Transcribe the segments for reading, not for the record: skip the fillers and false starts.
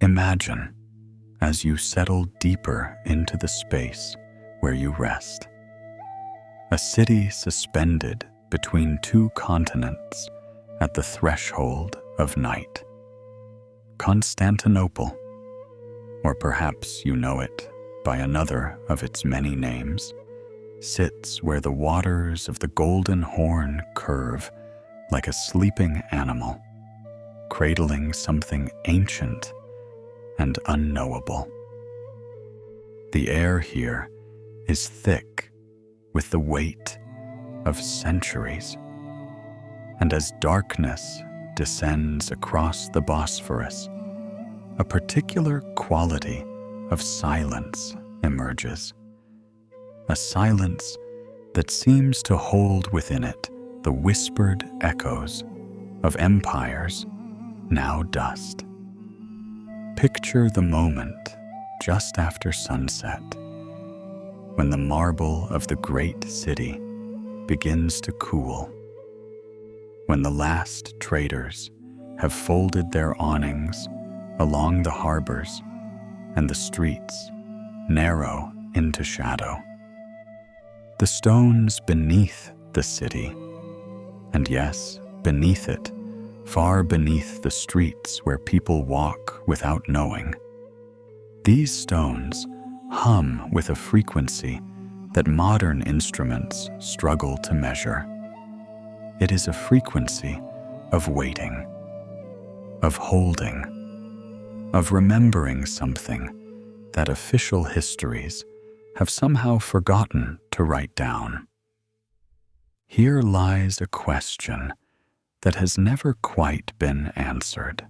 Imagine as you settle deeper into the space where you rest. A city suspended between two continents at the threshold of night. Constantinople, or perhaps you know it by another of its many names, sits where the waters of the Golden Horn curve like a sleeping animal, cradling something ancient and unknowable. The air here is thick with the weight of centuries, and as darkness descends across the Bosphorus, a particular quality of silence emerges. A silence that seems to hold within it the whispered echoes of empires now dust. Picture the moment just after sunset, when the marble of the great city begins to cool, when the last traders have folded their awnings along the harbors and the streets narrow into shadow. The stones beneath the city, and yes, beneath it, far beneath the streets where people walk without knowing, these stones hum with a frequency that modern instruments struggle to measure. It is a frequency of waiting, of holding, of remembering something that official histories have somehow forgotten to write down. Here lies a question that has never quite been answered.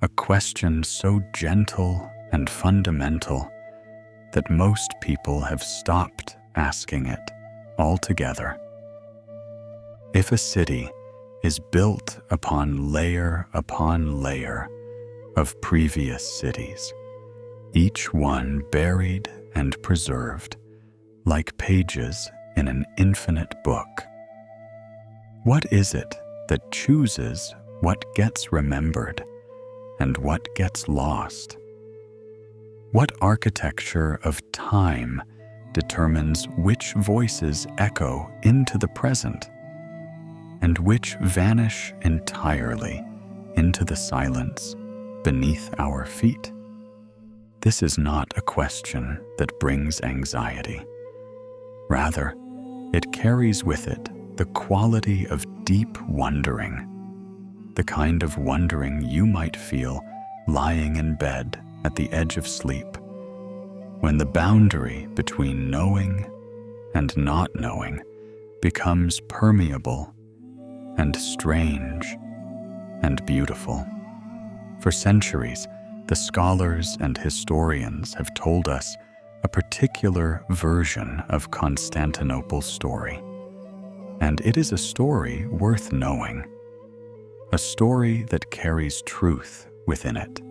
A question so gentle and fundamental that most people have stopped asking it altogether. If a city is built upon layer of previous cities, each one buried and preserved like pages in an infinite book, what is it that chooses what gets remembered and what gets lost? What architecture of time determines which voices echo into the present and which vanish entirely into the silence beneath our feet? This is not a question that brings anxiety. Rather, it carries with it the quality of deep wondering, the kind of wondering you might feel lying in bed at the edge of sleep, when the boundary between knowing and not knowing becomes permeable and strange and beautiful. For centuries, the scholars and historians have told us a particular version of Constantinople's story, and it is a story worth knowing, a story that carries truth within it,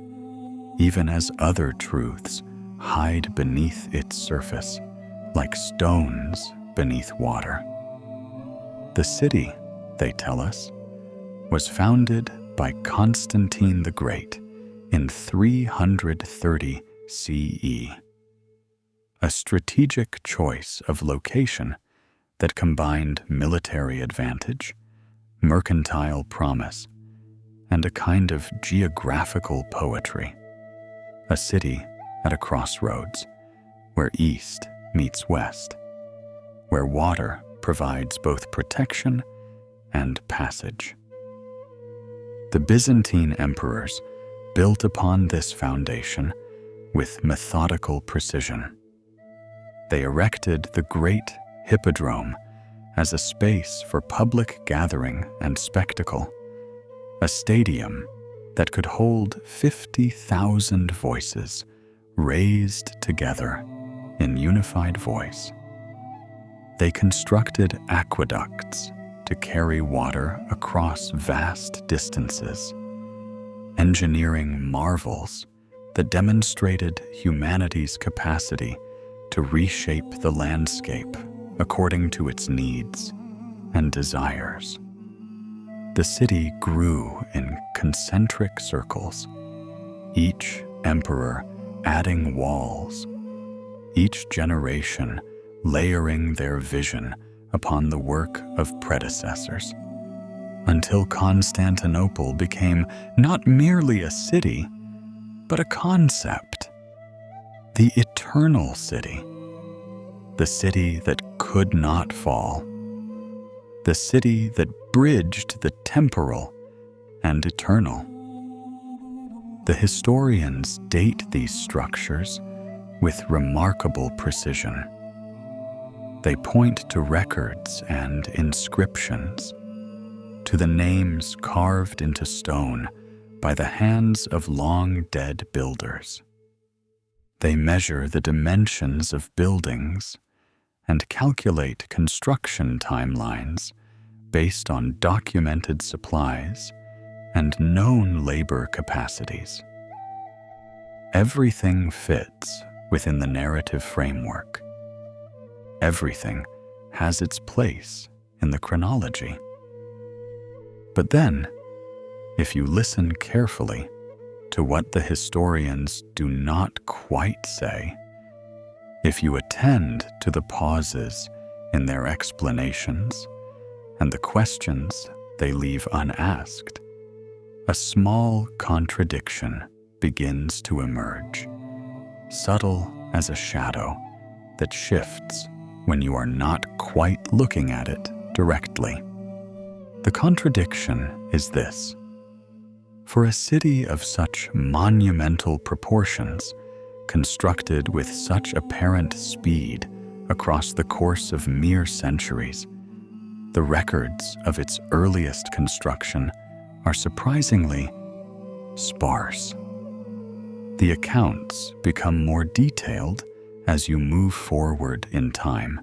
even as other truths hide beneath its surface like stones beneath water. The city, they tell us, was founded by Constantine the Great in 330 CE, a strategic choice of location that combined military advantage, mercantile promise, and a kind of geographical poetry. A city at a crossroads, where east meets west, where water provides both protection and passage. The Byzantine emperors built upon this foundation with methodical precision. They erected the great hippodrome as a space for public gathering and spectacle, a stadium that could hold 50,000 voices raised together in unified voice. They constructed aqueducts to carry water across vast distances, engineering marvels that demonstrated humanity's capacity to reshape the landscape according to its needs and desires. The city grew in concentric circles, each emperor adding walls, each generation layering their vision upon the work of predecessors, until Constantinople became not merely a city, but a concept, the eternal city, the city that could not fall, the city that bridged the temporal and eternal. The historians date these structures with remarkable precision. They point to records and inscriptions, to the names carved into stone by the hands of long-dead builders. They measure the dimensions of buildings and calculate construction timelines based on documented supplies and known labor capacities. Everything fits within the narrative framework. Everything has its place in the chronology. But then, if you listen carefully to what the historians do not quite say, if you attend to the pauses in their explanations and the questions they leave unasked, a small contradiction begins to emerge, subtle as a shadow that shifts when you are not quite looking at it directly. The contradiction is this: for a city of such monumental proportions, constructed with such apparent speed across the course of mere centuries, the records of its earliest construction are surprisingly sparse. The accounts become more detailed as you move forward in time,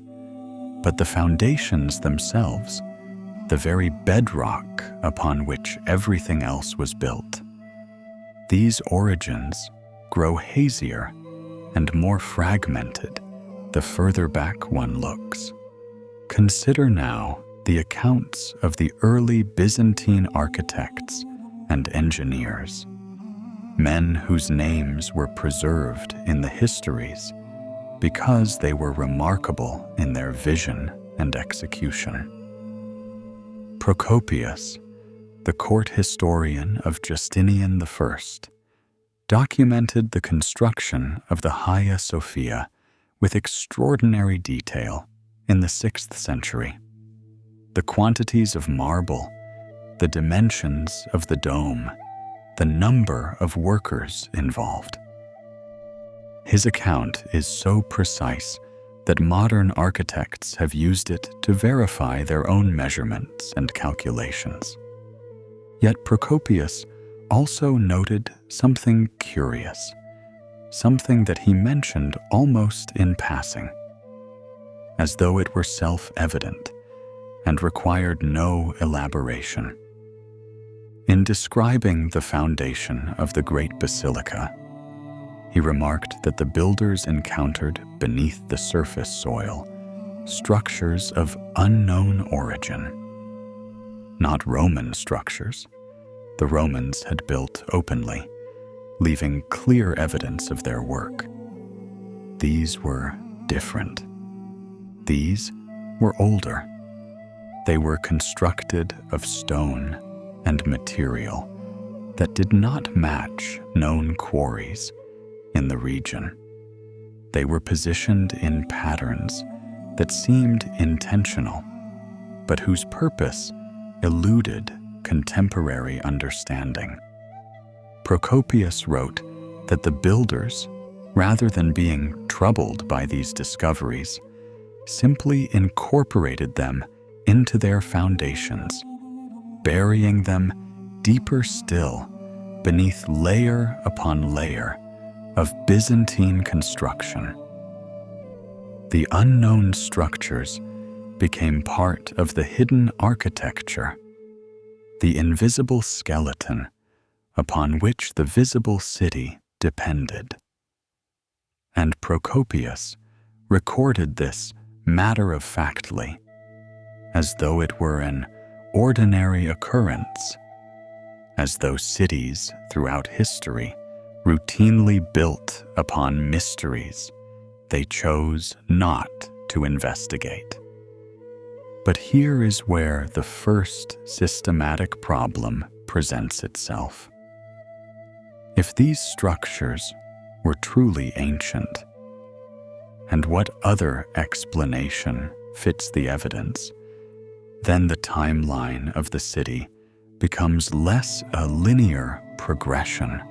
but the foundations themselves, the very bedrock upon which everything else was built, these origins grow hazier and more fragmented the further back one looks. Consider now the accounts of the early Byzantine architects and engineers, men whose names were preserved in the histories because they were remarkable in their vision and execution. Procopius, the court historian of Justinian I, documented the construction of the Hagia Sophia with extraordinary detail in the 6th century. The quantities of marble, the dimensions of the dome, the number of workers involved. His account is so precise that modern architects have used it to verify their own measurements and calculations. Yet Procopius also noted something curious, something that he mentioned almost in passing, as though it were self-evident and required no elaboration. In describing the foundation of the Great Basilica, he remarked that the builders encountered beneath the surface soil structures of unknown origin. Not Roman structures. The Romans had built openly, leaving clear evidence of their work. These were different. These were older. They were constructed of stone and material that did not match known quarries in the region. They were positioned in patterns that seemed intentional, but whose purpose eluded contemporary understanding. Procopius wrote that the builders, rather than being troubled by these discoveries, simply incorporated them into their foundations, burying them deeper still beneath layer upon layer of Byzantine construction. The unknown structures became part of the hidden architecture, the invisible skeleton upon which the visible city depended. And Procopius recorded this matter-of-factly, as though it were an ordinary occurrence, as though cities throughout history routinely built upon mysteries they chose not to investigate. But here is where the first systematic problem presents itself. If these structures were truly ancient, and what other explanation fits the evidence, then the timeline of the city becomes less a linear progression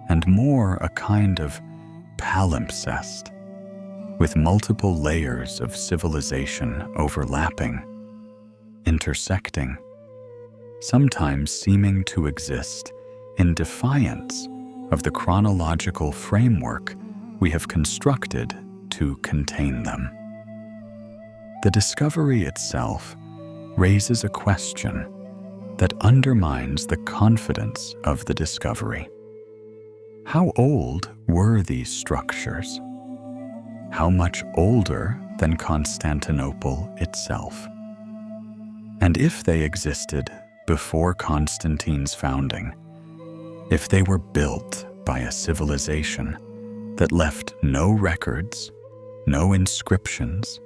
and more a kind of palimpsest, with multiple layers of civilization overlapping, intersecting, sometimes seeming to exist in defiance of the chronological framework we have constructed to contain them. The discovery itself raises a question that undermines the confidence of the discovery. How old were these structures? How much older than Constantinople itself? And if they existed before Constantine's founding, if they were built by a civilization that left no records, no inscriptions,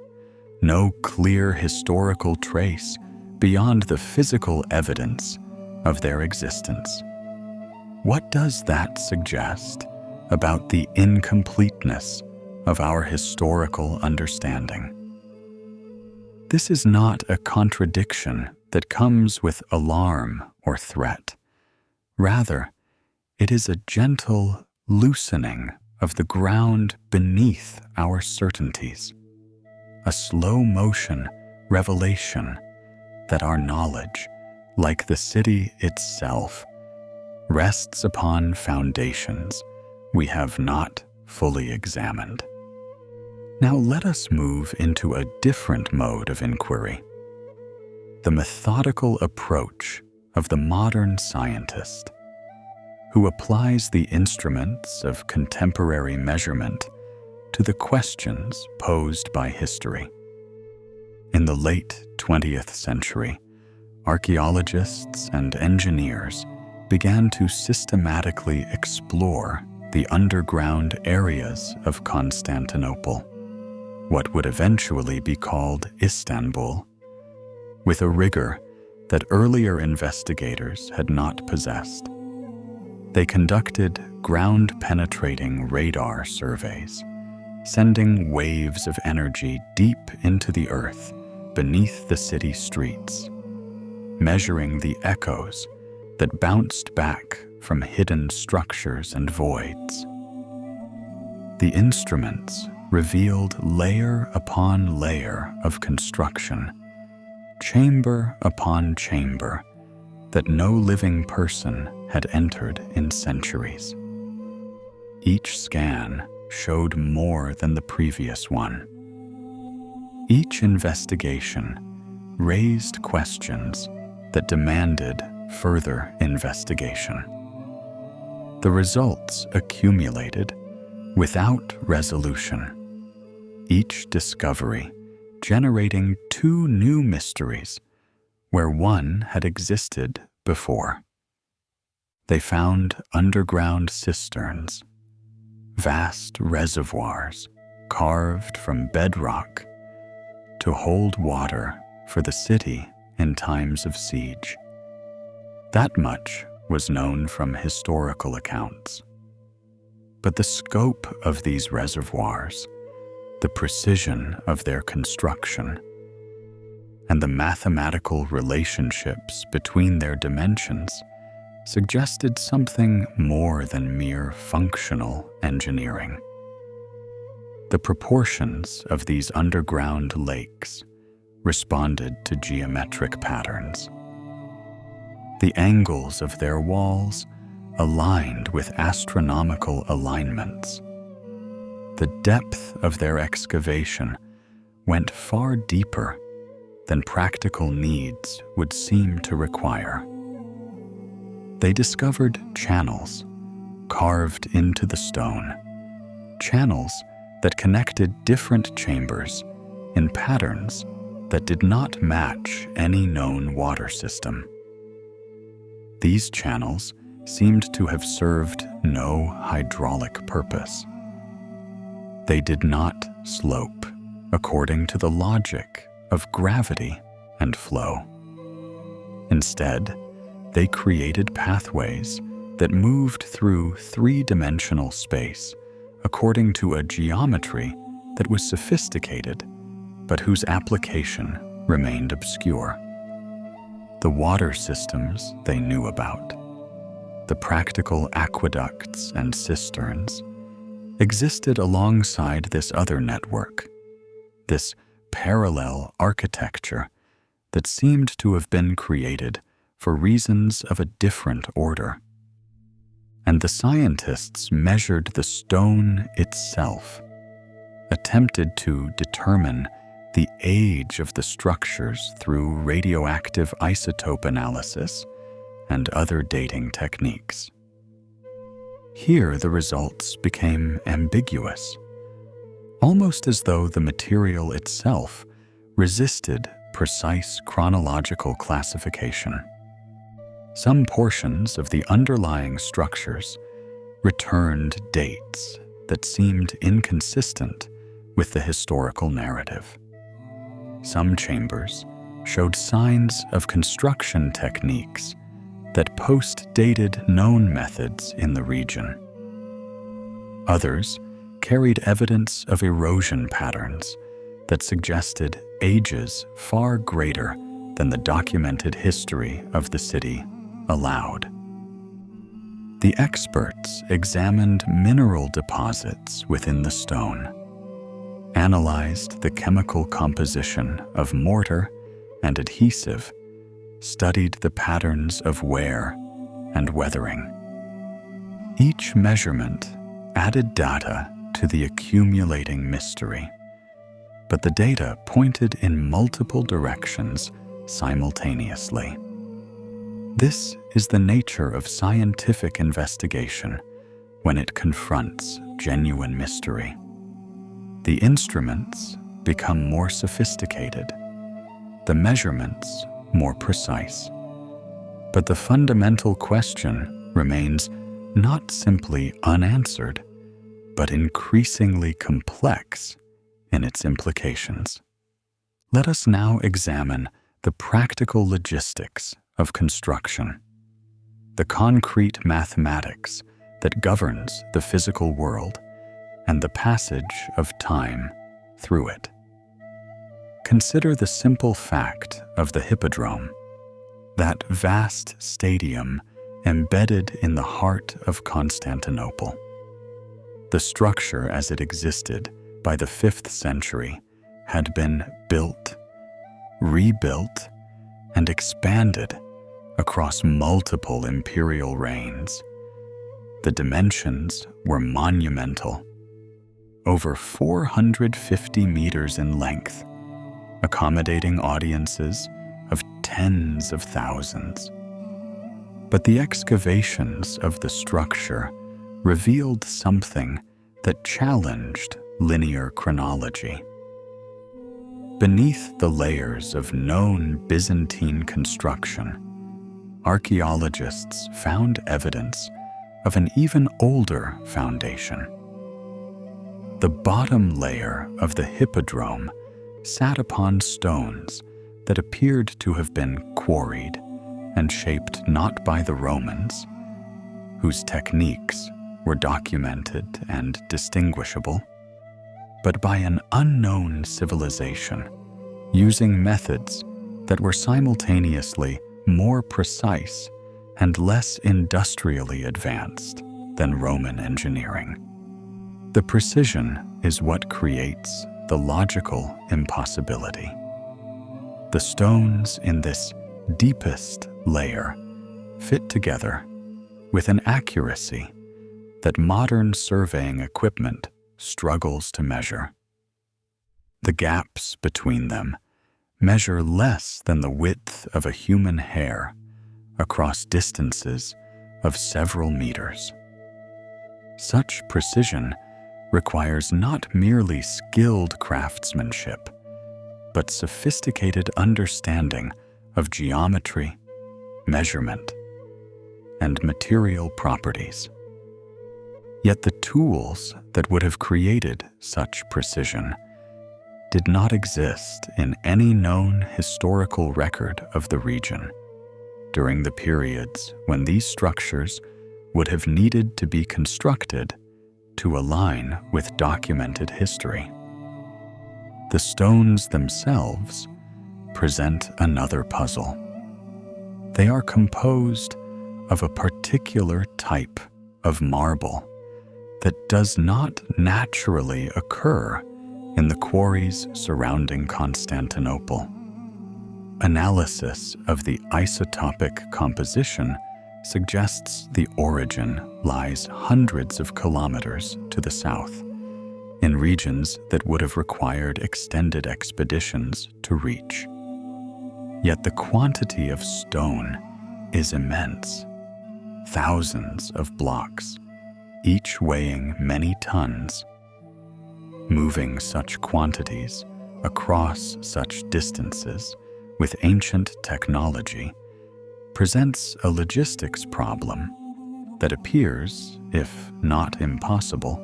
no clear historical trace beyond the physical evidence of their existence, what does that suggest about the incompleteness of our historical understanding? This is not a contradiction that comes with alarm or threat. Rather, it is a gentle loosening of the ground beneath our certainties, a slow-motion revelation that our knowledge, like the city itself, rests upon foundations we have not fully examined. Now let us move into a different mode of inquiry, the methodical approach of the modern scientist, who applies the instruments of contemporary measurement to the questions posed by history. In the late 20th century, archaeologists and engineers began to systematically explore the underground areas of Constantinople, what would eventually be called Istanbul, with a rigor that earlier investigators had not possessed. They conducted ground-penetrating radar surveys, sending waves of energy deep into the earth beneath the city streets, measuring the echoes that bounced back from hidden structures and voids. The instruments revealed layer upon layer of construction, chamber upon chamber, that no living person had entered in centuries. Each scan showed more than the previous one. Each investigation raised questions that demanded further investigation. The results accumulated without resolution, each discovery generating two new mysteries where one had existed before. They found underground cisterns, vast reservoirs carved from bedrock to hold water for the city in times of siege. That much was known from historical accounts. But the scope of these reservoirs, the precision of their construction, and the mathematical relationships between their dimensions suggested something more than mere functional engineering. The proportions of these underground lakes responded to geometric patterns. The angles of their walls aligned with astronomical alignments. The depth of their excavation went far deeper than practical needs would seem to require. They discovered channels carved into the stone, channels that connected different chambers in patterns that did not match any known water system. These channels seemed to have served no hydraulic purpose. They did not slope according to the logic of gravity and flow. Instead, they created pathways that moved through three-dimensional space according to a geometry that was sophisticated, but whose application remained obscure. The water systems they knew about, the practical aqueducts and cisterns, existed alongside this other network, this parallel architecture that seemed to have been created for reasons of a different order. And the scientists measured the stone itself, attempted to determine the age of the structures through radioactive isotope analysis and other dating techniques. Here the results became ambiguous, almost as though the material itself resisted precise chronological classification. Some portions of the underlying structures returned dates that seemed inconsistent with the historical narrative. Some chambers showed signs of construction techniques that post-dated known methods in the region. Others carried evidence of erosion patterns that suggested ages far greater than the documented history of the city allowed. The experts examined mineral deposits within the stone, analyzed the chemical composition of mortar and adhesive, studied the patterns of wear and weathering. Each measurement added data to the accumulating mystery, but the data pointed in multiple directions simultaneously. This is the nature of scientific investigation when it confronts genuine mystery. The instruments become more sophisticated, the measurements more precise, but the fundamental question remains not simply unanswered, but increasingly complex in its implications. Let us now examine the practical logistics of construction, the concrete mathematics that governs the physical world and the passage of time through it. Consider the simple fact of the Hippodrome, that vast stadium embedded in the heart of Constantinople. The structure as it existed by the 5th century had been built, rebuilt, and expanded across multiple imperial reigns. The dimensions were monumental, over 450 meters in length, accommodating audiences of tens of thousands. But the excavations of the structure revealed something that challenged linear chronology. Beneath the layers of known Byzantine construction, archaeologists found evidence of an even older foundation. The bottom layer of the Hippodrome sat upon stones that appeared to have been quarried and shaped not by the Romans, whose techniques were documented and distinguishable, but by an unknown civilization using methods that were simultaneously more precise and less industrially advanced than Roman engineering. The precision is what creates the logical impossibility. The stones in this deepest layer fit together with an accuracy that modern surveying equipment struggles to measure. The gaps between them measure less than the width of a human hair across distances of several meters. Such precision requires not merely skilled craftsmanship, but sophisticated understanding of geometry, measurement, and material properties. Yet the tools that would have created such precision did not exist in any known historical record of the region during the periods when these structures would have needed to be constructed to align with documented history. The stones themselves present another puzzle. They are composed of a particular type of marble that does not naturally occur in the quarries surrounding Constantinople. Analysis of the isotopic composition suggests the origin lies hundreds of kilometers to the south, in regions that would have required extended expeditions to reach. Yet the quantity of stone is immense. Thousands of blocks, each weighing many tons. Moving such quantities across such distances with ancient technology presents a logistics problem that appears, if not impossible,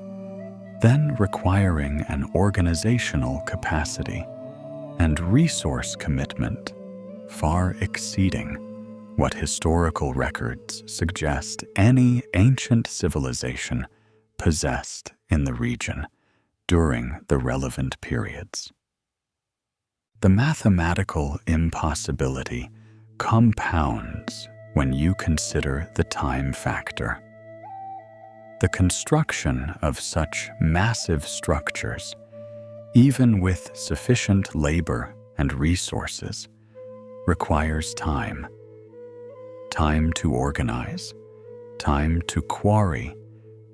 then requiring an organizational capacity and resource commitment far exceeding what historical records suggest any ancient civilization possessed in the region during the relevant periods. The mathematical impossibility compounds when you consider the time factor. The construction of such massive structures, even with sufficient labor and resources, requires time. Time to organize, time to quarry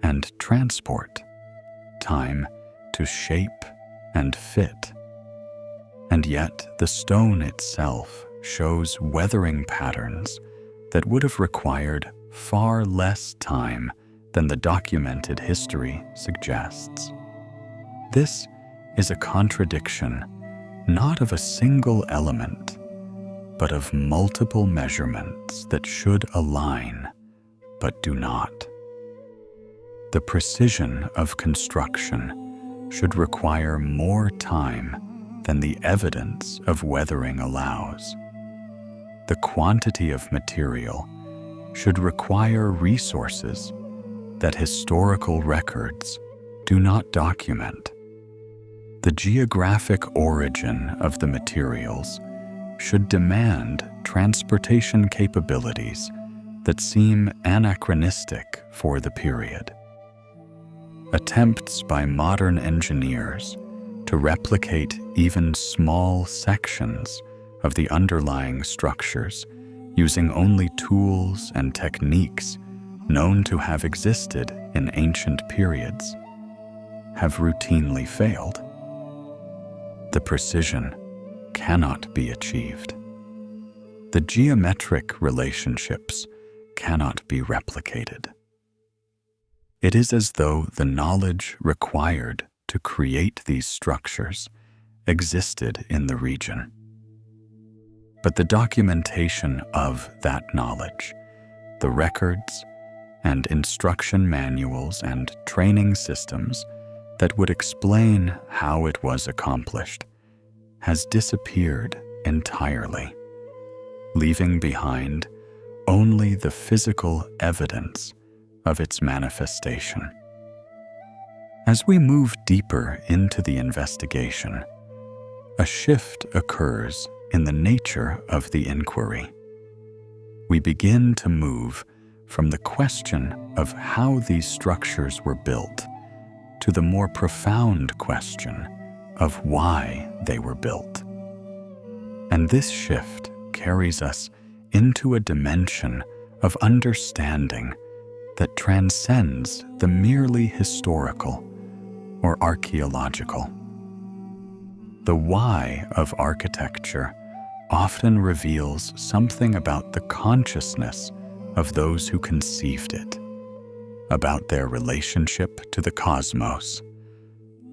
and transport, time to shape and fit. And yet the stone itself shows weathering patterns that would have required far less time than the documented history suggests. This is a contradiction not of a single element, but of multiple measurements that should align, but do not. The precision of construction should require more time than the evidence of weathering allows. The quantity of material should require resources that historical records do not document. The geographic origin of the materials should demand transportation capabilities that seem anachronistic for the period. Attempts by modern engineers to replicate even small sections of the underlying structures using only tools and techniques known to have existed in ancient periods have routinely failed. The precision cannot be achieved. The geometric relationships cannot be replicated. It is as though the knowledge required to create these structures existed in the region. But the documentation of that knowledge, the records and instruction manuals and training systems that would explain how it was accomplished, has disappeared entirely, leaving behind only the physical evidence of its manifestation. As we move deeper into the investigation, a shift occurs in the nature of the inquiry. We begin to move from the question of how these structures were built to the more profound question of why they were built. And this shift carries us into a dimension of understanding that transcends the merely historical or archaeological. The why of architecture often reveals something about the consciousness of those who conceived it, about their relationship to the cosmos,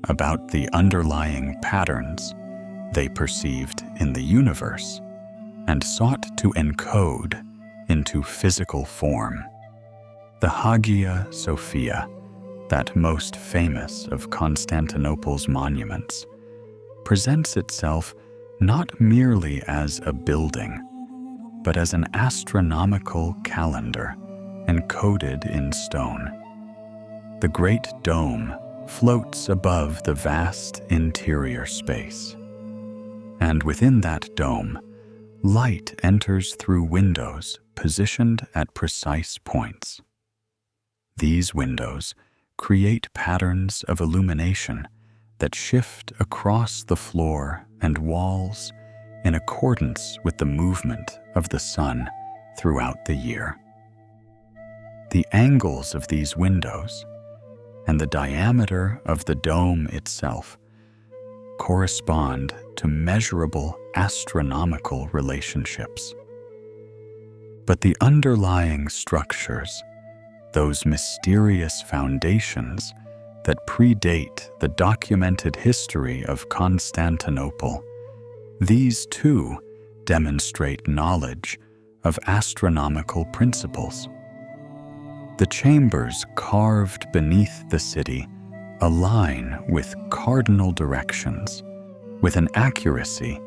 about the underlying patterns they perceived in the universe and sought to encode into physical form. The Hagia Sophia that most famous of Constantinople's monuments, presents itself not merely as a building, but as an astronomical calendar encoded in stone. The Great Dome floats above the vast interior space, and within that dome, light enters through windows positioned at precise points. These windows create patterns of illumination that shift across the floor and walls in accordance with the movement of the sun throughout the year. The angles of these windows and the diameter of the dome itself correspond to measurable astronomical relationships. But the underlying structures, those mysterious foundations that predate the documented history of Constantinople, these too demonstrate knowledge of astronomical principles. The chambers carved beneath the city align with cardinal directions, with an accuracy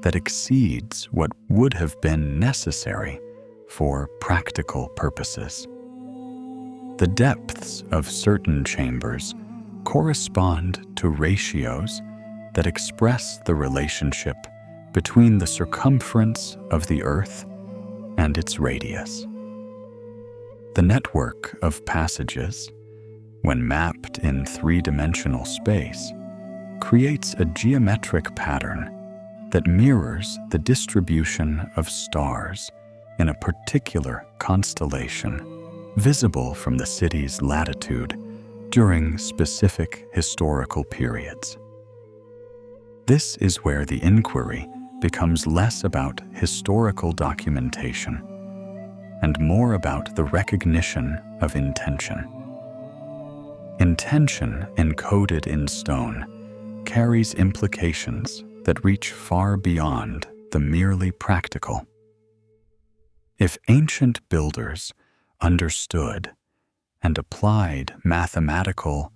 that exceeds what would have been necessary for practical purposes. The depths of certain chambers correspond to ratios that express the relationship between the circumference of the Earth and its radius. The network of passages, when mapped in three-dimensional space, creates a geometric pattern that mirrors the distribution of stars in a particular constellation, visible from the city's latitude during specific historical periods. This is where the inquiry becomes less about historical documentation and more about the recognition of intention. Intention encoded in stone carries implications that reach far beyond the merely practical. If ancient builders understood and applied mathematical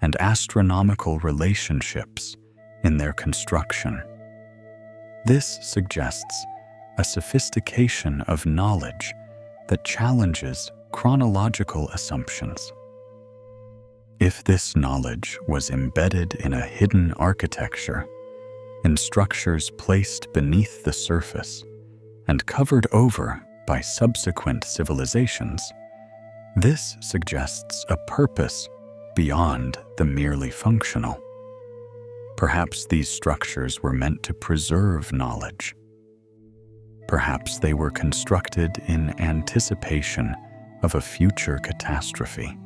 and astronomical relationships in their construction, this suggests a sophistication of knowledge that challenges chronological assumptions. If this knowledge was embedded in a hidden architecture, in structures placed beneath the surface and covered over by subsequent civilizations, this suggests a purpose beyond the merely functional. Perhaps these structures were meant to preserve knowledge. Perhaps they were constructed in anticipation of a future catastrophe.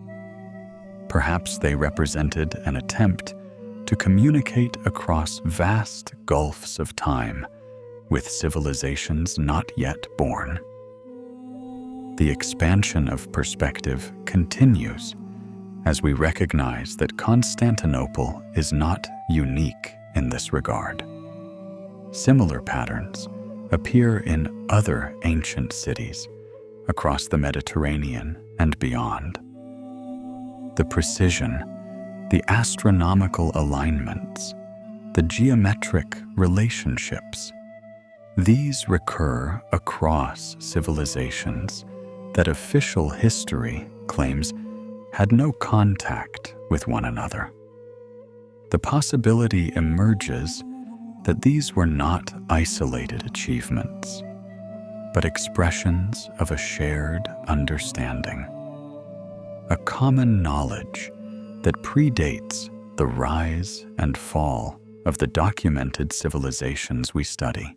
Perhaps they represented an attempt to communicate across vast gulfs of time with civilizations not yet born. The expansion of perspective continues as we recognize that Constantinople is not unique in this regard. Similar patterns appear in other ancient cities across the Mediterranean and beyond. The precision, the astronomical alignments, the geometric relationships, these recur across civilizations that official history claims had no contact with one another. The possibility emerges that these were not isolated achievements, but expressions of a shared understanding, a common knowledge that predates the rise and fall of the documented civilizations we study,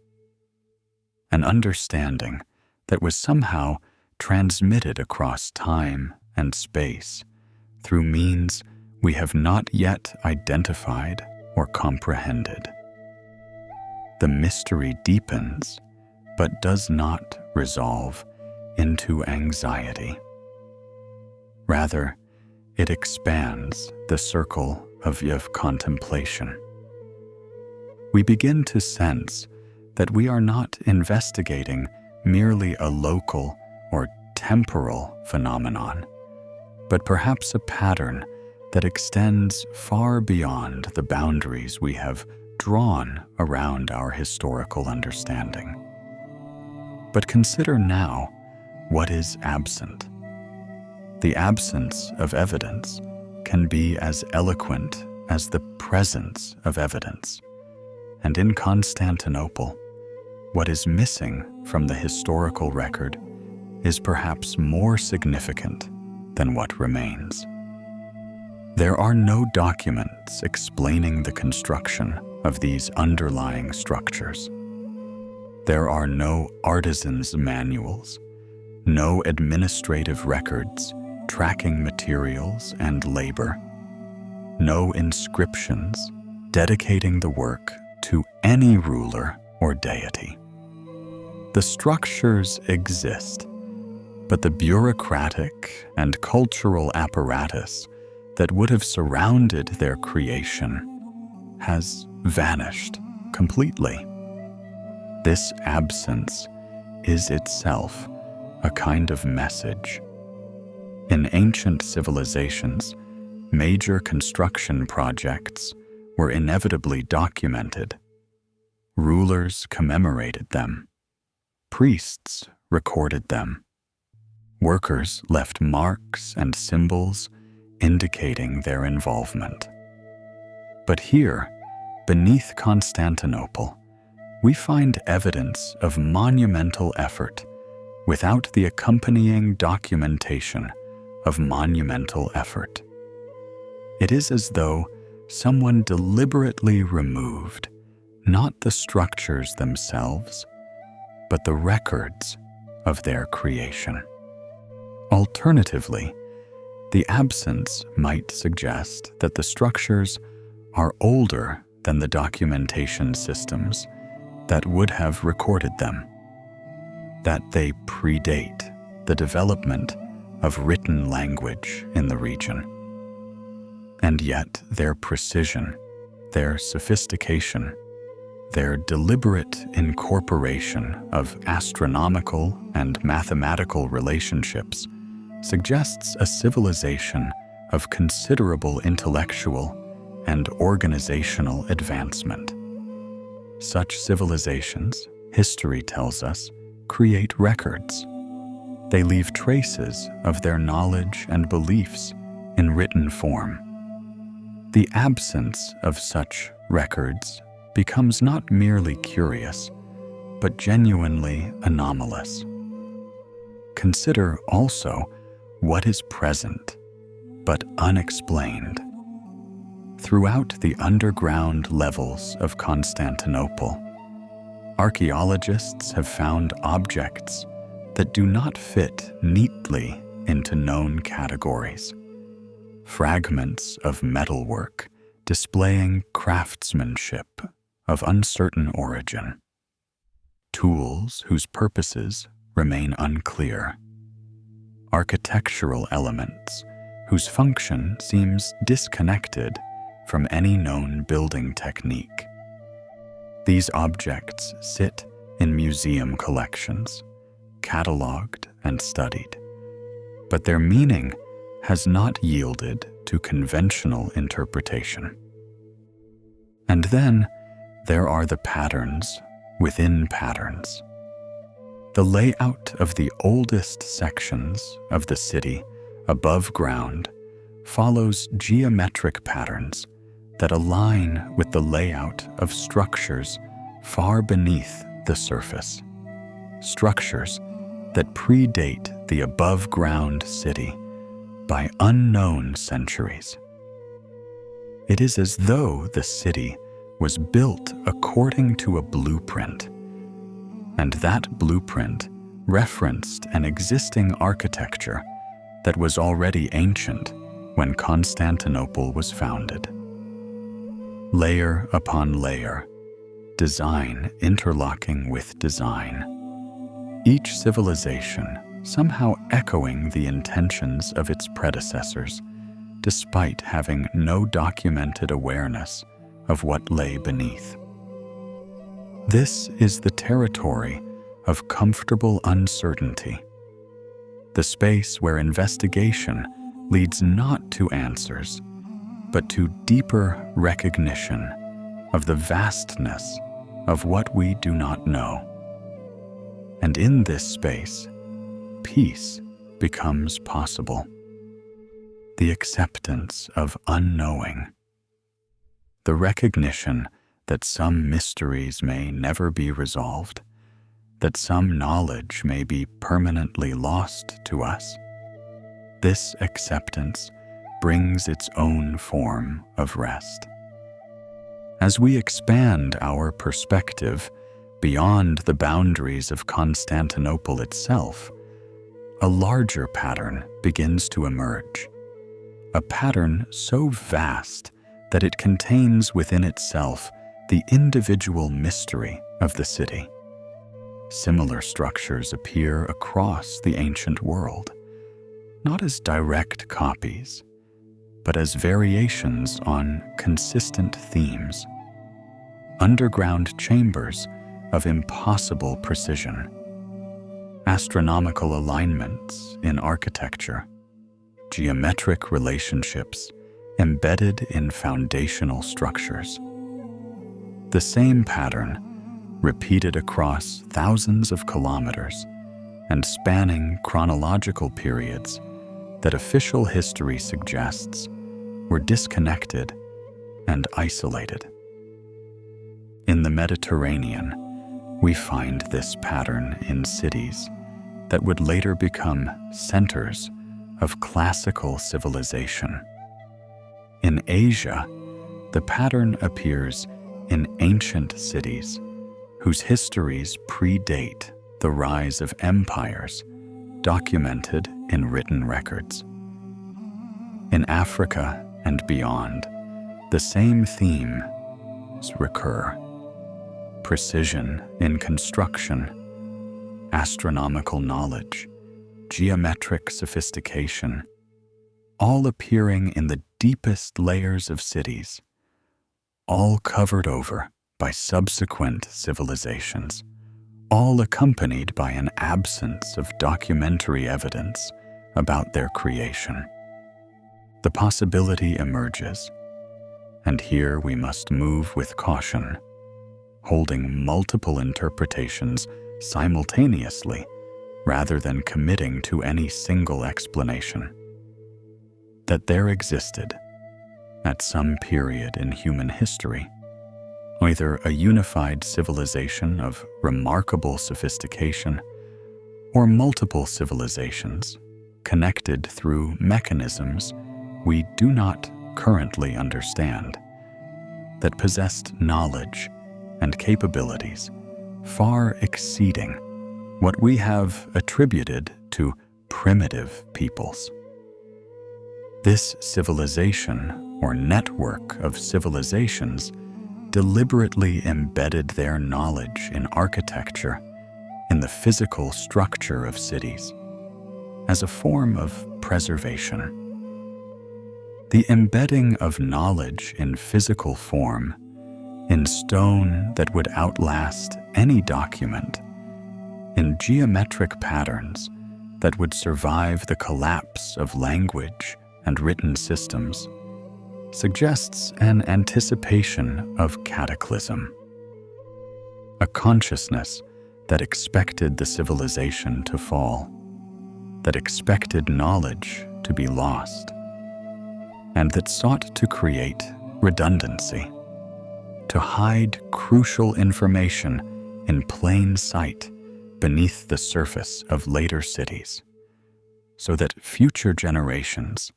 an understanding that was somehow transmitted across time and space through means we have not yet identified or comprehended. The mystery deepens, but does not resolve into anxiety. Rather, it expands the circle of contemplation. We begin to sense that we are not investigating merely a local or temporal phenomenon, but perhaps a pattern that extends far beyond the boundaries we have drawn around our historical understanding. But consider now what is absent. The absence of evidence can be as eloquent as the presence of evidence. And in Constantinople, what is missing from the historical record is perhaps more significant than what remains. There are no documents explaining the construction of these underlying structures. There are no artisans' manuals, no administrative records tracking materials and labor, no inscriptions dedicating the work to any ruler or deity. The structures exist, but the bureaucratic and cultural apparatus that would have surrounded their creation has vanished completely. This absence is itself a kind of message. In ancient civilizations, major construction projects were inevitably documented. Rulers commemorated them. Priests recorded them. Workers left marks and symbols indicating their involvement. But here, beneath Constantinople, we find evidence of monumental effort without the accompanying documentation of monumental effort. It is as though someone deliberately removed not the structures themselves, but the records of their creation. Alternatively, the absence might suggest that the structures are older than the documentation systems that would have recorded them, that they predate the development of written language in the region. And yet their precision, their sophistication, their deliberate incorporation of astronomical and mathematical relationships suggests a civilization of considerable intellectual and organizational advancement. Such civilizations, history tells us, create records. They leave traces of their knowledge and beliefs in written form. The absence of such records becomes not merely curious, but genuinely anomalous. Consider also what is present, but unexplained. Throughout the underground levels of Constantinople, archaeologists have found objects that do not fit neatly into known categories. Fragments of metalwork displaying craftsmanship of uncertain origin. Tools whose purposes remain unclear. Architectural elements whose function seems disconnected from any known building technique. These objects sit in museum collections, catalogued and studied, but their meaning has not yielded to conventional interpretation. And then there are the patterns within patterns. The layout of the oldest sections of the city above ground follows geometric patterns that align with the layout of structures far beneath the surface, structures that predate the above-ground city by unknown centuries. It is as though the city was built according to a blueprint, and that blueprint referenced an existing architecture that was already ancient when Constantinople was founded. Layer upon layer, design interlocking with design, each civilization somehow echoing the intentions of its predecessors, despite having no documented awareness of what lay beneath. This is the territory of comfortable uncertainty, the space where investigation leads not to answers, but to deeper recognition of the vastness of what we do not know. And in this space, peace becomes possible. The acceptance of unknowing, the recognition that some mysteries may never be resolved, that some knowledge may be permanently lost to us. This acceptance brings its own form of rest. As we expand our perspective beyond the boundaries of Constantinople itself, a larger pattern begins to emerge. A pattern so vast that it contains within itself the individual mystery of the city. Similar structures appear across the ancient world, not as direct copies, but as variations on consistent themes. Underground chambers of impossible precision, astronomical alignments in architecture, geometric relationships embedded in foundational structures. The same pattern, repeated across thousands of kilometers and spanning chronological periods that official history suggests were disconnected and isolated. In the Mediterranean, we find this pattern in cities that would later become centers of classical civilization. In Asia, the pattern appears in ancient cities whose histories predate the rise of empires documented in written records. In Africa and beyond, the same themes recur: precision in construction, astronomical knowledge, geometric sophistication, all appearing in the deepest layers of cities, all covered over by subsequent civilizations, all accompanied by an absence of documentary evidence about their creation. The possibility emerges, and here we must move with caution, holding multiple interpretations simultaneously rather than committing to any single explanation. That there existed, at some period in human history, either a unified civilization of remarkable sophistication or multiple civilizations connected through mechanisms we do not currently understand, that possessed knowledge and capabilities far exceeding what we have attributed to primitive peoples. This civilization or network of civilizations deliberately embedded their knowledge in architecture, in the physical structure of cities, as a form of preservation. The embedding of knowledge in physical form, in stone that would outlast any document, in geometric patterns that would survive the collapse of language and written systems, suggests an anticipation of cataclysm, a consciousness that expected the civilization to fall, that expected knowledge to be lost, and that sought to create redundancy, to hide crucial information in plain sight beneath the surface of later cities, so that future generations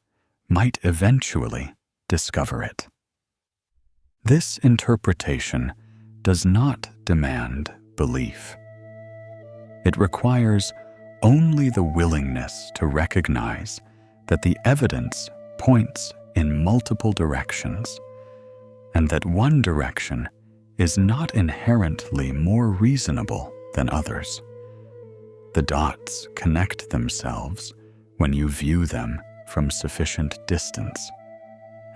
might eventually discover it. This interpretation does not demand belief. It requires only the willingness to recognize that the evidence points in multiple directions, and that one direction is not inherently more reasonable than others. The dots connect themselves when you view them from sufficient distance,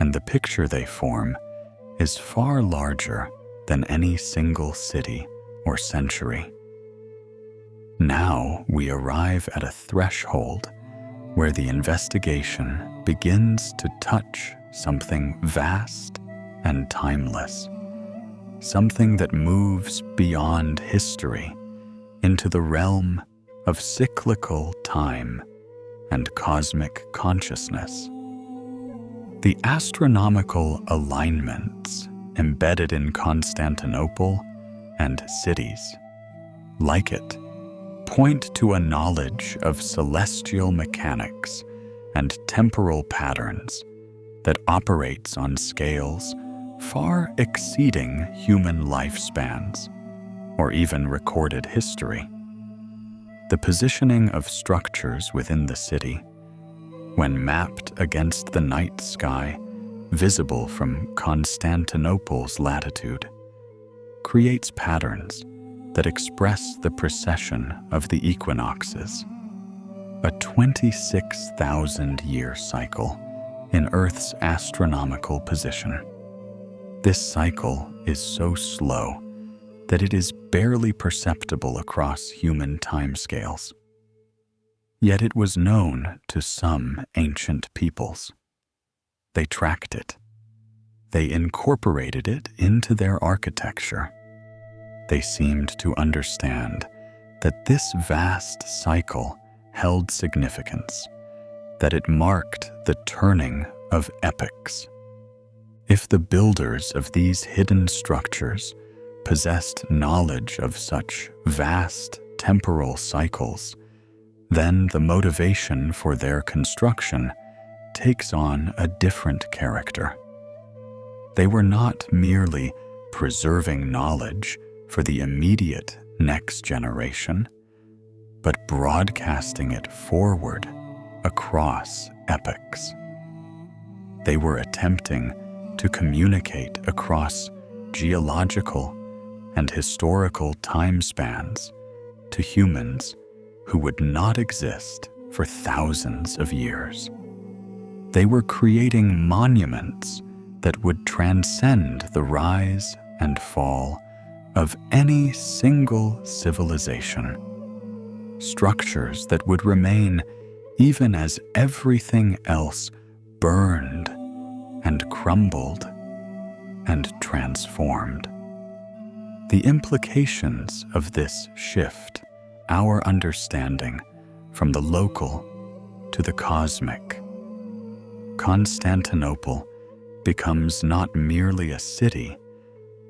and the picture they form is far larger than any single city or century. Now we arrive at a threshold where the investigation begins to touch something vast and timeless, something that moves beyond history into the realm of cyclical time and cosmic consciousness. The astronomical alignments embedded in Constantinople and cities like it point to a knowledge of celestial mechanics and temporal patterns that operates on scales far exceeding human lifespans or even recorded history. The positioning of structures within the city, when mapped against the night sky visible from Constantinople's latitude, creates patterns that express the precession of the equinoxes, a 26,000-year cycle in Earth's astronomical position. This cycle is so slow that it is barely perceptible across human timescales. Yet it was known to some ancient peoples. They tracked it. They incorporated it into their architecture. They seemed to understand that this vast cycle held significance, that it marked the turning of epochs. If the builders of these hidden structures possessed knowledge of such vast temporal cycles, then the motivation for their construction takes on a different character. They were not merely preserving knowledge for the immediate next generation, but broadcasting it forward across epochs. They were attempting to communicate across geological and historical time spans to humans who would not exist for thousands of years. They were creating monuments that would transcend the rise and fall of any single civilization, structures that would remain even as everything else burned and crumbled and transformed. The implications of this shift our understanding from the local to the cosmic. Constantinople becomes not merely a city,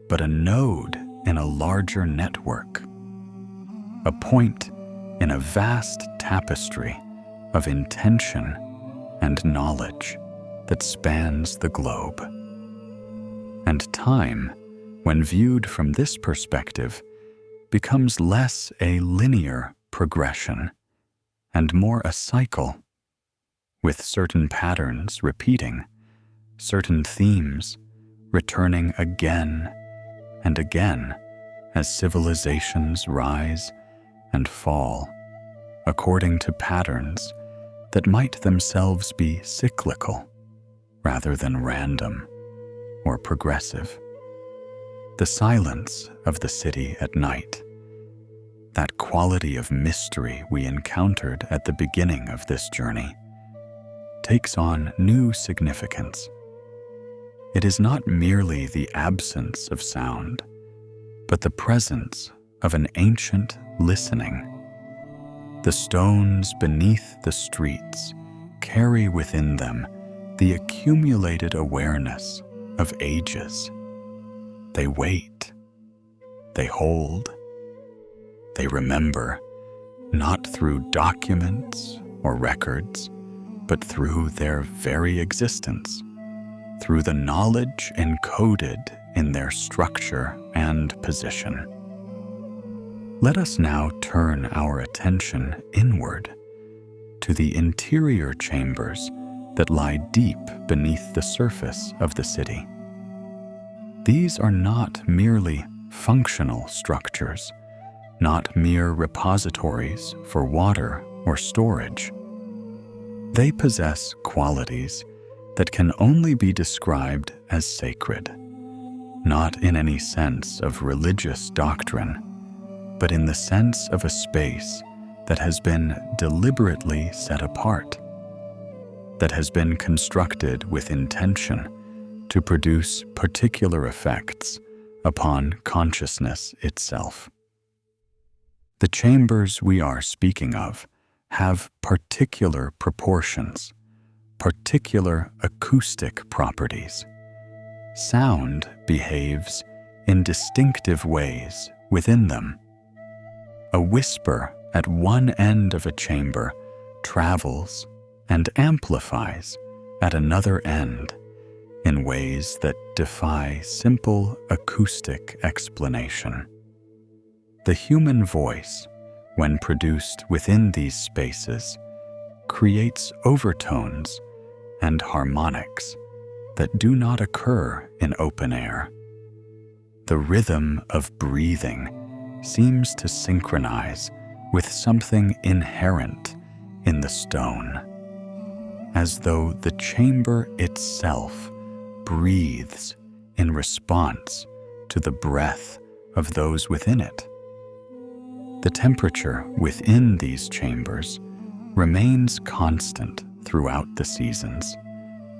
but a node in a larger network, a point in a vast tapestry of intention and knowledge that spans the globe. And time, when viewed from this perspective, becomes less a linear progression and more a cycle, with certain patterns repeating, certain themes returning again and again as civilizations rise and fall, according to patterns that might themselves be cyclical rather than random or progressive. The silence of the city at night, that quality of mystery we encountered at the beginning of this journey, takes on new significance. It is not merely the absence of sound, but the presence of an ancient listening. The stones beneath the streets carry within them the accumulated awareness of ages. They wait, they hold, they remember, not through documents or records, but through their very existence, through the knowledge encoded in their structure and position. Let us now turn our attention inward to the interior chambers that lie deep beneath the surface of the city. These are not merely functional structures, not mere repositories for water or storage. They possess qualities that can only be described as sacred, not in any sense of religious doctrine, but in the sense of a space that has been deliberately set apart, that has been constructed with intention to produce particular effects upon consciousness itself. The chambers we are speaking of have particular proportions, particular acoustic properties. Sound behaves in distinctive ways within them. A whisper at one end of a chamber travels and amplifies at another end in ways that defy simple acoustic explanation. The human voice, when produced within these spaces, creates overtones and harmonics that do not occur in open air. The rhythm of breathing seems to synchronize with something inherent in the stone, as though the chamber itself breathes in response to the breath of those within it. The temperature within these chambers remains constant throughout the seasons,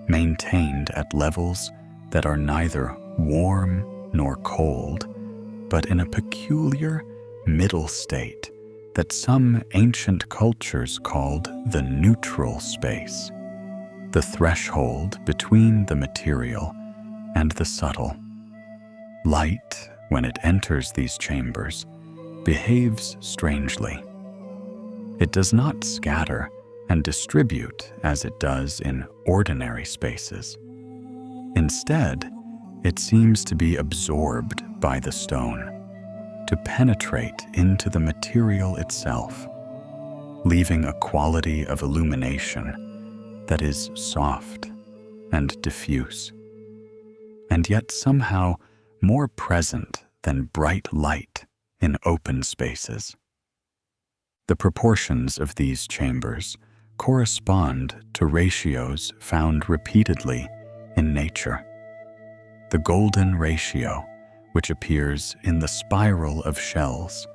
maintained at levels that are neither warm nor cold, but in a peculiar middle state that some ancient cultures called the neutral space, the threshold between the material and the subtle. Light, when it enters these chambers, behaves strangely. It does not scatter and distribute as it does in ordinary spaces. Instead, it seems to be absorbed by the stone, to penetrate into the material itself, leaving a quality of illumination that is soft and diffuse, and yet somehow more present than bright light in open spaces. The proportions of these chambers correspond to ratios found repeatedly in nature. The golden ratio, which appears in the spiral of shells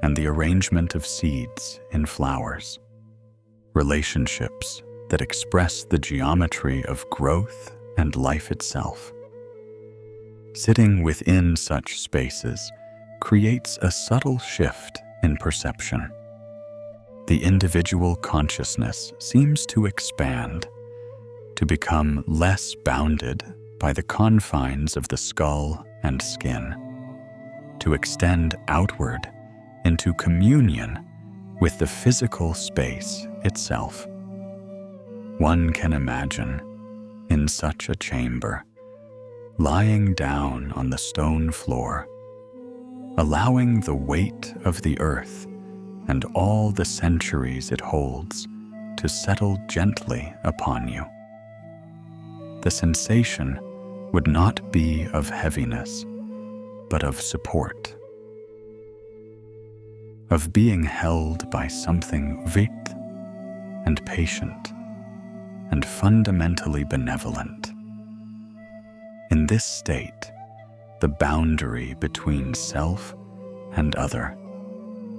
and the arrangement of seeds in flowers. Relationships that express the geometry of growth and life itself. Sitting within such spaces creates a subtle shift in perception. The individual consciousness seems to expand, to become less bounded by the confines of the skull and skin, to extend outward into communion with the physical space itself. One can imagine, in such a chamber, lying down on the stone floor, allowing the weight of the earth and all the centuries it holds to settle gently upon you. The sensation would not be of heaviness, but of support, of being held by something vit and patient and fundamentally benevolent. In this state, the boundary between self and other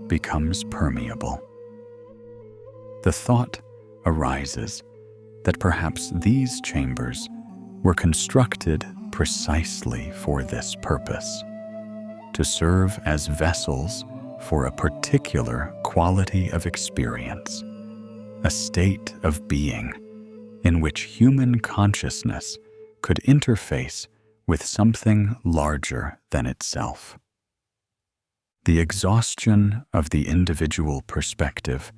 becomes permeable. The thought arises that perhaps these chambers were constructed precisely for this purpose, to serve as vessels for a particular quality of experience, a state of being in which human consciousness could interface with something larger than itself. The exhaustion of the individual perspective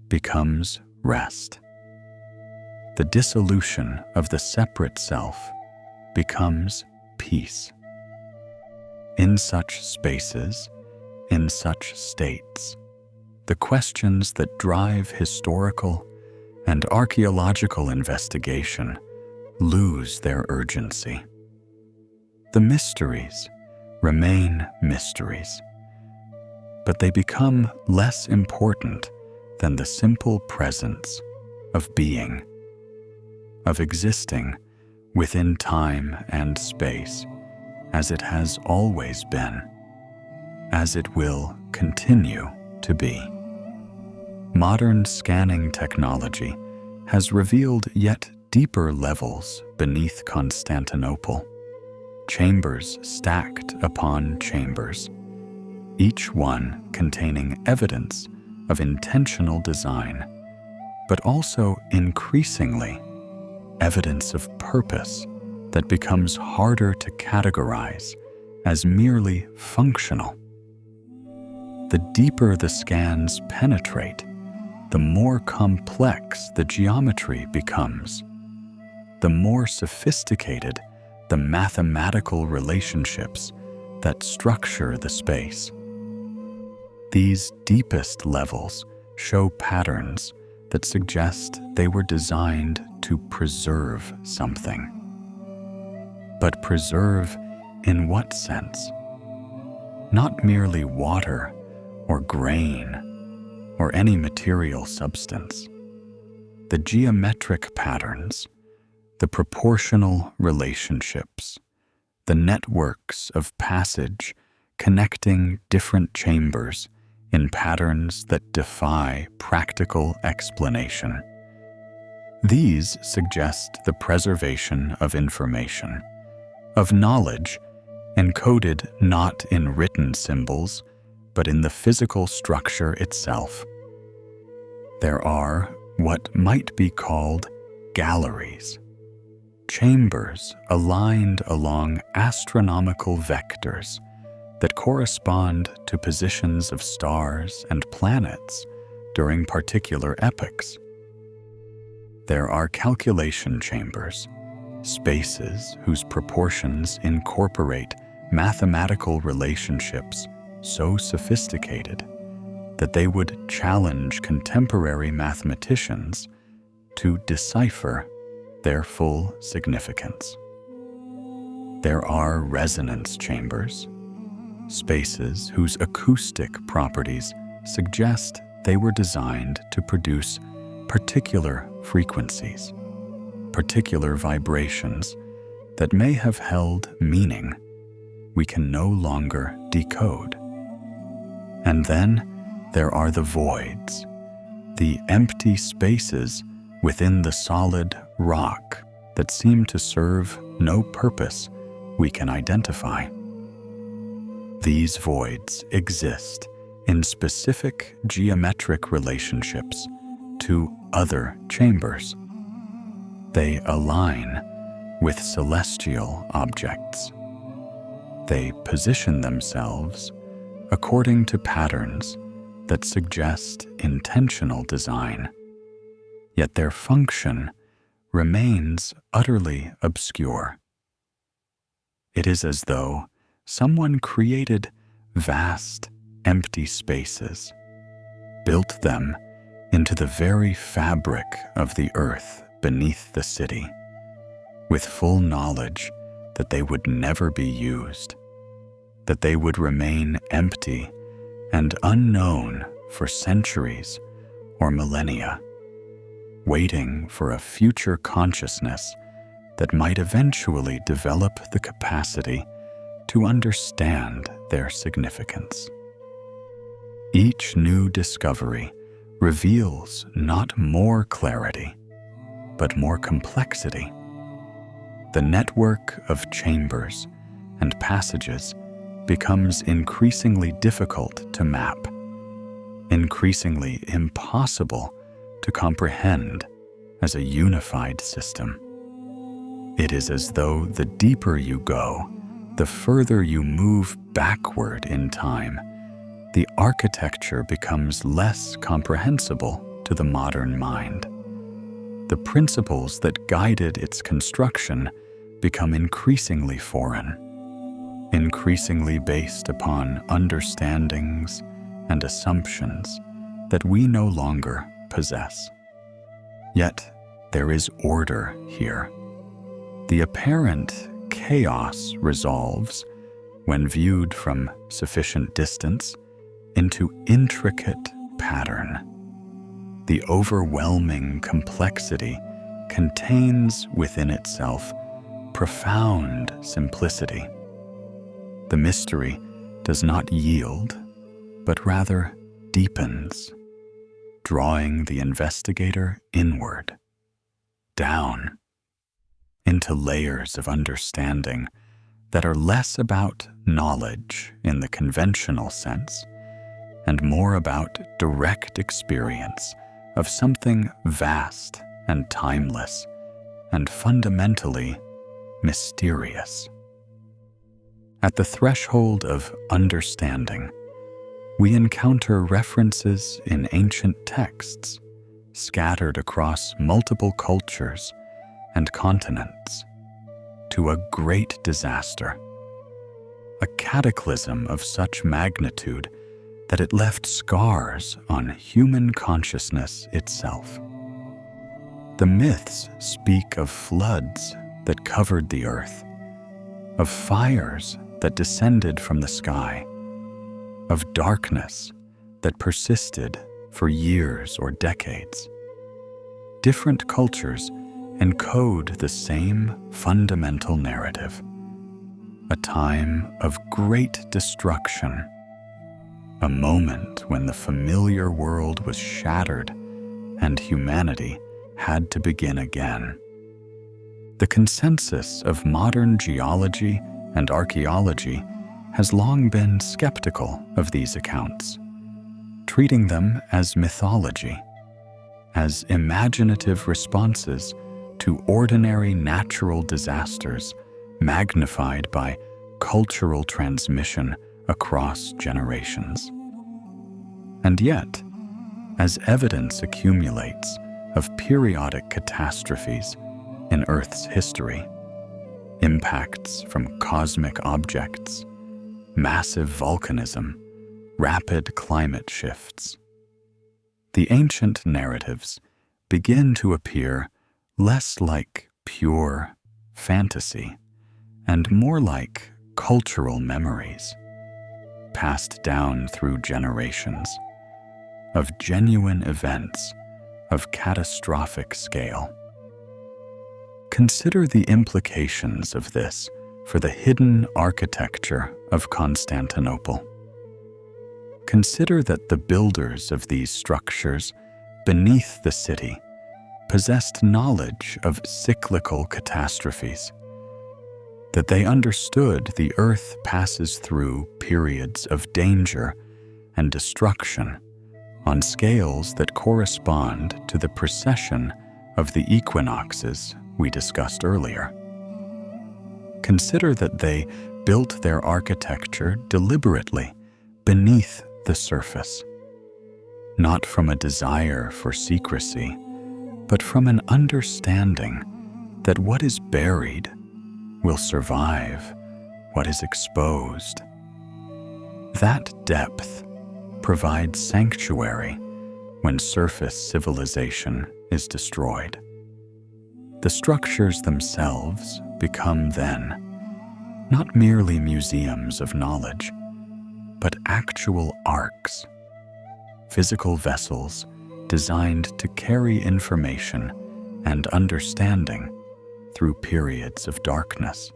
becomes rest. The dissolution of the separate self becomes peace. In such spaces, in such states, the questions that drive historical and archaeological investigation lose their urgency. The mysteries remain mysteries, but they become less important than the simple presence of being, of existing within time and space as it has always been, as it will continue to be. Modern scanning technology has revealed yet deeper levels beneath Constantinople, chambers stacked upon chambers, each one containing evidence of intentional design, but also increasingly evidence of purpose that becomes harder to categorize as merely functional. The deeper the scans penetrate, the more complex the geometry becomes, the more sophisticated the mathematical relationships that structure the space. These deepest levels show patterns that suggest they were designed to preserve something. But preserve in what sense? Not merely water or grain or any material substance. The geometric patterns, the proportional relationships, the networks of passage connecting different chambers in patterns that defy practical explanation. These suggest the preservation of information, of knowledge encoded not in written symbols, but in the physical structure itself. There are what might be called galleries, chambers aligned along astronomical vectors that correspond to positions of stars and planets during particular epochs. There are calculation chambers, spaces whose proportions incorporate mathematical relationships so sophisticated that they would challenge contemporary mathematicians to decipher their full significance. There are resonance chambers, spaces whose acoustic properties suggest they were designed to produce particular frequencies, particular vibrations that may have held meaning we can no longer decode. And then there are the voids, the empty spaces within the solid rock that seem to serve no purpose we can identify. These voids exist in specific geometric relationships to other chambers. They align with celestial objects. They position themselves according to patterns that suggest intentional design, yet their function remains utterly obscure. It is as though someone created vast, empty spaces, built them into the very fabric of the earth beneath the city, with full knowledge that they would never be used, that they would remain empty and unknown for centuries or millennia, waiting for a future consciousness that might eventually develop the capacity to understand their significance. Each new discovery reveals not more clarity, but more complexity. The network of chambers and passages becomes increasingly difficult to map, increasingly impossible to comprehend as a unified system. It is as though the deeper you go, the further you move backward in time, the architecture becomes less comprehensible to the modern mind. The principles that guided its construction become increasingly foreign, increasingly based upon understandings and assumptions that we no longer possess. Yet there is order here. The apparent chaos resolves, when viewed from sufficient distance, into intricate pattern. The overwhelming complexity contains within itself profound simplicity. The mystery does not yield, but rather deepens, drawing the investigator inward. down into layers of understanding that are less about knowledge in the conventional sense and more about direct experience of something vast and timeless and fundamentally mysterious. At the threshold of understanding, we encounter references in ancient texts scattered across multiple cultures and continents to a great disaster, a cataclysm of such magnitude that it left scars on human consciousness itself. The myths speak of floods that covered the earth, of fires that descended from the sky, of darkness that persisted for years or decades. Different cultures encode the same fundamental narrative, a time of great destruction, a moment when the familiar world was shattered and humanity had to begin again. The consensus of modern geology and archaeology has long been skeptical of these accounts, treating them as mythology, as imaginative responses to ordinary natural disasters magnified by cultural transmission across generations. And yet, as evidence accumulates of periodic catastrophes in Earth's history, impacts from cosmic objects, massive volcanism, rapid climate shifts, the ancient narratives begin to appear less like pure fantasy and more like cultural memories, passed down through generations, of genuine events of catastrophic scale. Consider the implications of this for the hidden architecture of Constantinople. Consider that the builders of these structures beneath the city possessed knowledge of cyclical catastrophes, that they understood the earth passes through periods of danger and destruction on scales that correspond to the precession of the equinoxes we discussed earlier. Consider that they built their architecture deliberately beneath the surface, not from a desire for secrecy, but from an understanding that what is buried will survive what is exposed. That depth provides sanctuary when surface civilization is destroyed. The structures themselves become then not merely museums of knowledge, but actual arks, physical vessels designed to carry information and understanding through periods of darkness.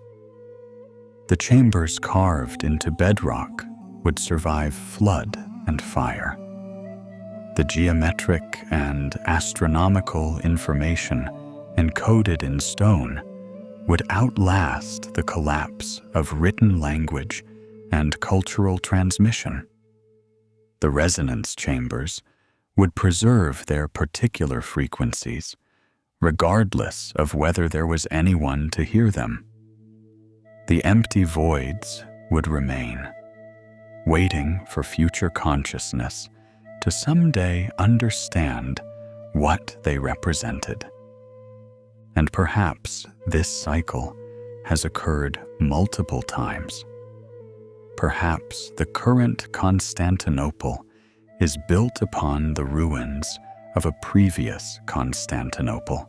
The chambers carved into bedrock would survive flood and fire. The geometric and astronomical information encoded in stone would outlast the collapse of written language and cultural transmission. The resonance chambers would preserve their particular frequencies, regardless of whether there was anyone to hear them. The empty voids would remain, waiting for future consciousness to someday understand what they represented. And perhaps this cycle has occurred multiple times. Perhaps the current Constantinople is built upon the ruins of a previous Constantinople,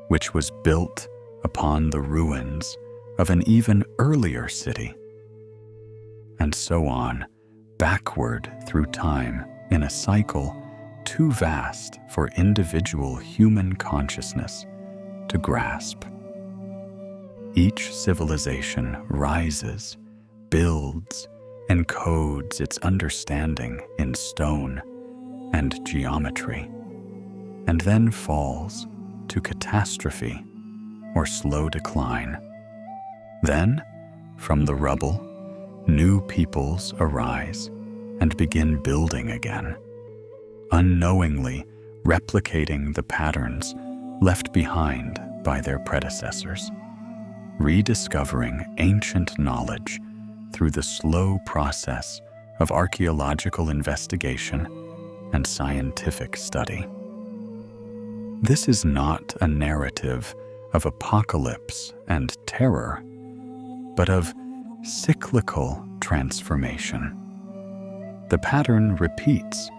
which was built upon the ruins of an even earlier city, and so on, backward through time in a cycle too vast for individual human consciousness to grasp. Each civilization rises, builds, encodes its understanding in stone and geometry, and then falls to catastrophe or slow decline. Then, from the rubble, new peoples arise and begin building again, unknowingly replicating the patterns left behind by their predecessors, rediscovering ancient knowledge through the slow process of archaeological investigation and scientific study. This is not a narrative of apocalypse and terror, but of cyclical transformation. The pattern repeats,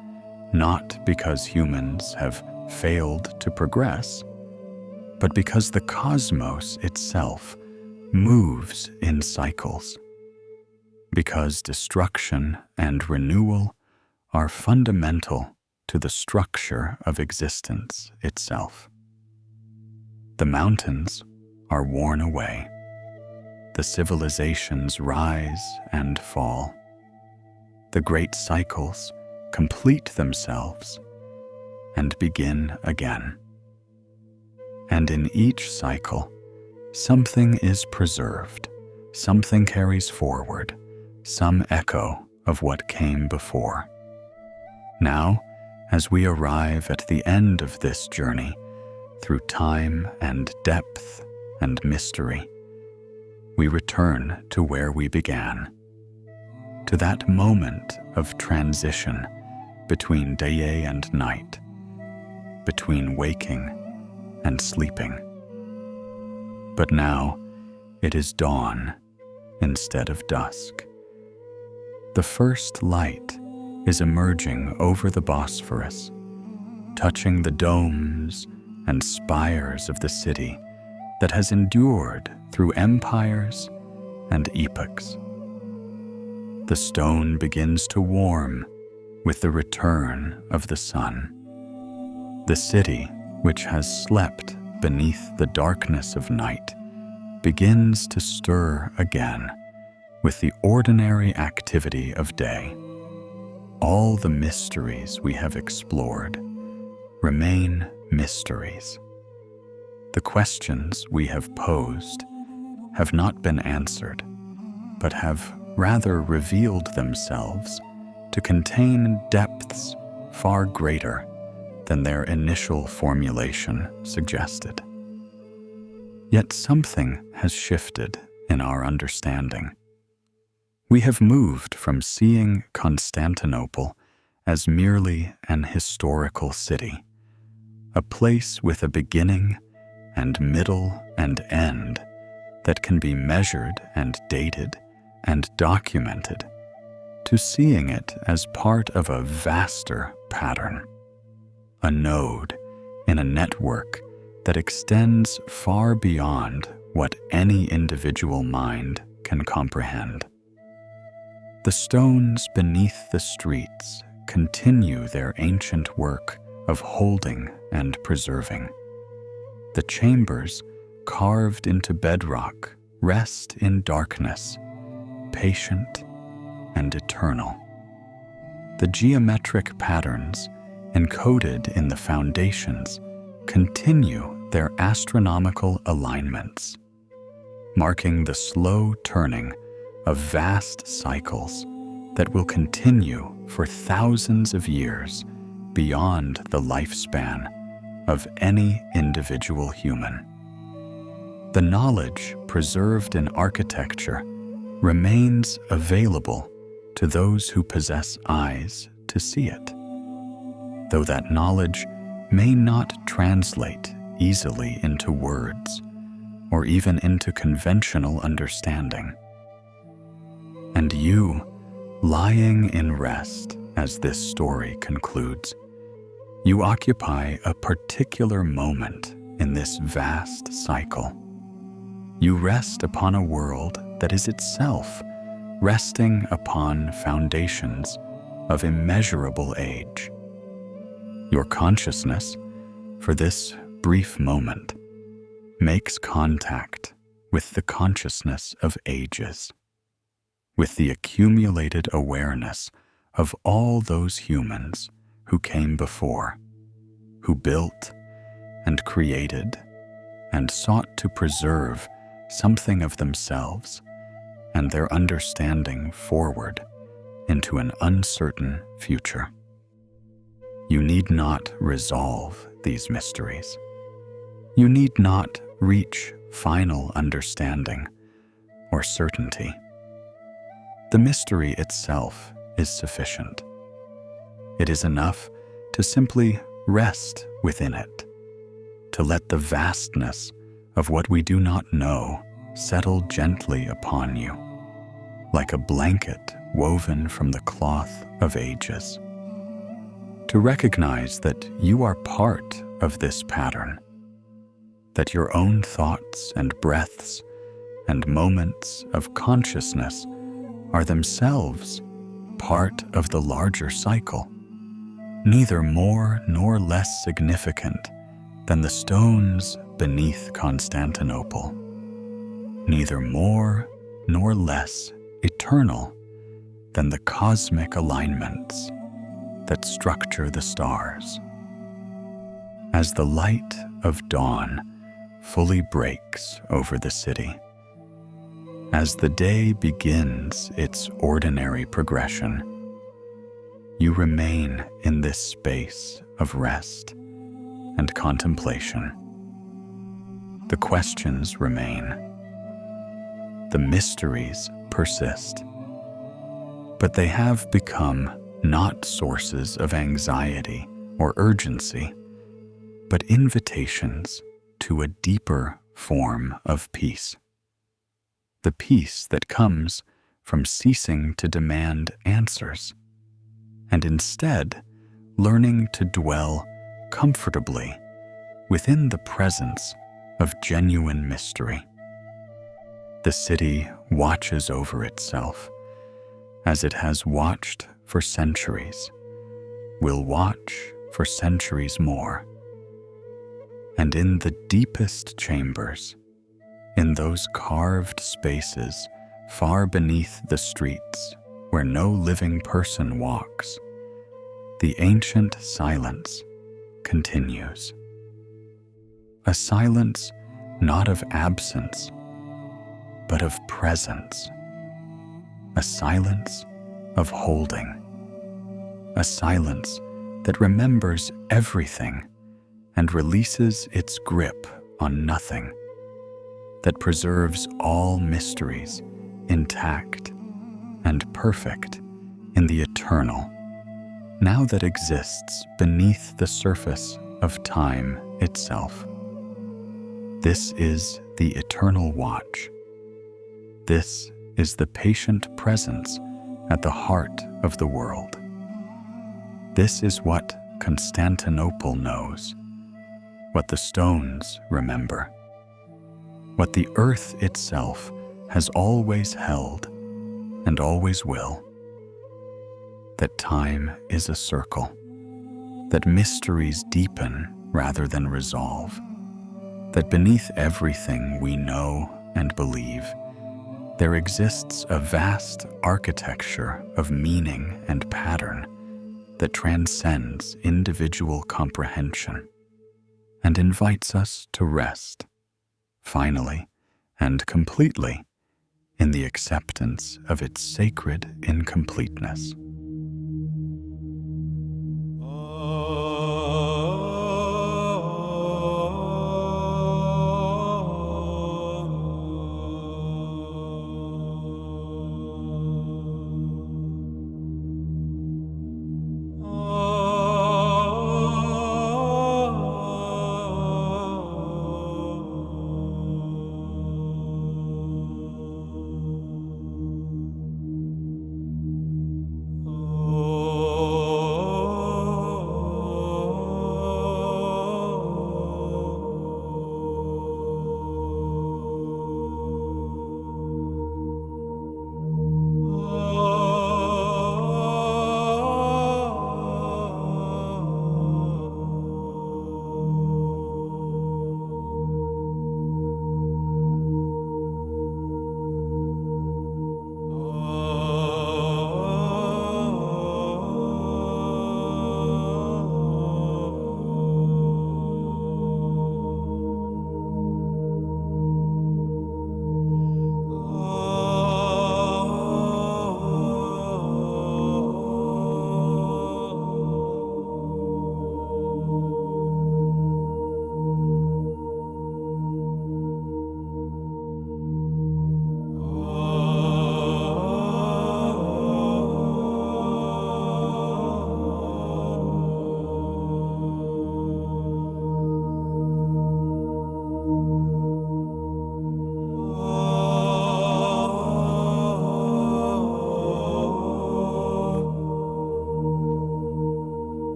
not because humans have failed to progress, but because the cosmos itself moves in cycles, because destruction and renewal are fundamental to the structure of existence itself. The mountains are worn away. The civilizations rise and fall. The great cycles complete themselves and begin again. And in each cycle, something is preserved, something carries forward, some echo of what came before. Now, as we arrive at the end of this journey, through time and depth and mystery, we return to where we began, to that moment of transition between day and night, between waking and sleeping. But now it is dawn instead of dusk. The first light is emerging over the Bosphorus, touching the domes and spires of the city that has endured through empires and epochs. The stone begins to warm with the return of the sun. The city, which has slept beneath the darkness of night, begins to stir again with the ordinary activity of day. All the mysteries we have explored remain mysteries. The questions we have posed have not been answered, but have rather revealed themselves to contain depths far greater than their initial formulation suggested. Yet something has shifted in our understanding. We have moved from seeing Constantinople as merely an historical city, a place with a beginning and middle and end that can be measured and dated and documented, to seeing it as part of a vaster pattern, a node in a network that extends far beyond what any individual mind can comprehend. The stones beneath the streets continue their ancient work of holding and preserving. The chambers carved into bedrock rest in darkness, patient and eternal. The geometric patterns encoded in the foundations continue their astronomical alignments, marking the slow turning of vast cycles that will continue for thousands of years beyond the lifespan of any individual human. The knowledge preserved in architecture remains available to those who possess eyes to see it, though that knowledge may not translate easily into words or even into conventional understanding. And you, lying in rest as this story concludes, you occupy a particular moment in this vast cycle. You rest upon a world that is itself resting upon foundations of immeasurable age. Your consciousness, for this brief moment, makes contact with the consciousness of ages, with the accumulated awareness of all those humans who came before, who built and created and sought to preserve something of themselves and their understanding forward into an uncertain future. You need not resolve these mysteries. You need not reach final understanding or certainty. The mystery itself is sufficient. It is enough to simply rest within it, to let the vastness of what we do not know settle gently upon you, like a blanket woven from the cloth of ages. To recognize that you are part of this pattern, that your own thoughts and breaths and moments of consciousness are themselves part of the larger cycle, neither more nor less significant than the stones beneath Constantinople, neither more nor less eternal than the cosmic alignments that structure the stars. As the light of dawn fully breaks over the city, as the day begins its ordinary progression, you remain in this space of rest and contemplation. The questions remain. The mysteries persist. But they have become not sources of anxiety or urgency, but invitations to a deeper form of peace. The peace that comes from ceasing to demand answers, and instead learning to dwell comfortably within the presence of genuine mystery. The city watches over itself, as it has watched for centuries, will watch for centuries more. And in the deepest chambers, in those carved spaces far beneath the streets where no living person walks, the ancient silence continues. A silence not of absence, but of presence. A silence of holding. A silence that remembers everything and releases its grip on nothing, that preserves all mysteries intact and perfect in the eternal, now that exists beneath the surface of time itself. This is the eternal watch. This is the patient presence at the heart of the world. This is what Constantinople knows, what the stones remember, what the earth itself has always held and always will. That time is a circle, that mysteries deepen rather than resolve, that beneath everything we know and believe, there exists a vast architecture of meaning and pattern that transcends individual comprehension and invites us to rest, finally and completely, in the acceptance of its sacred incompleteness.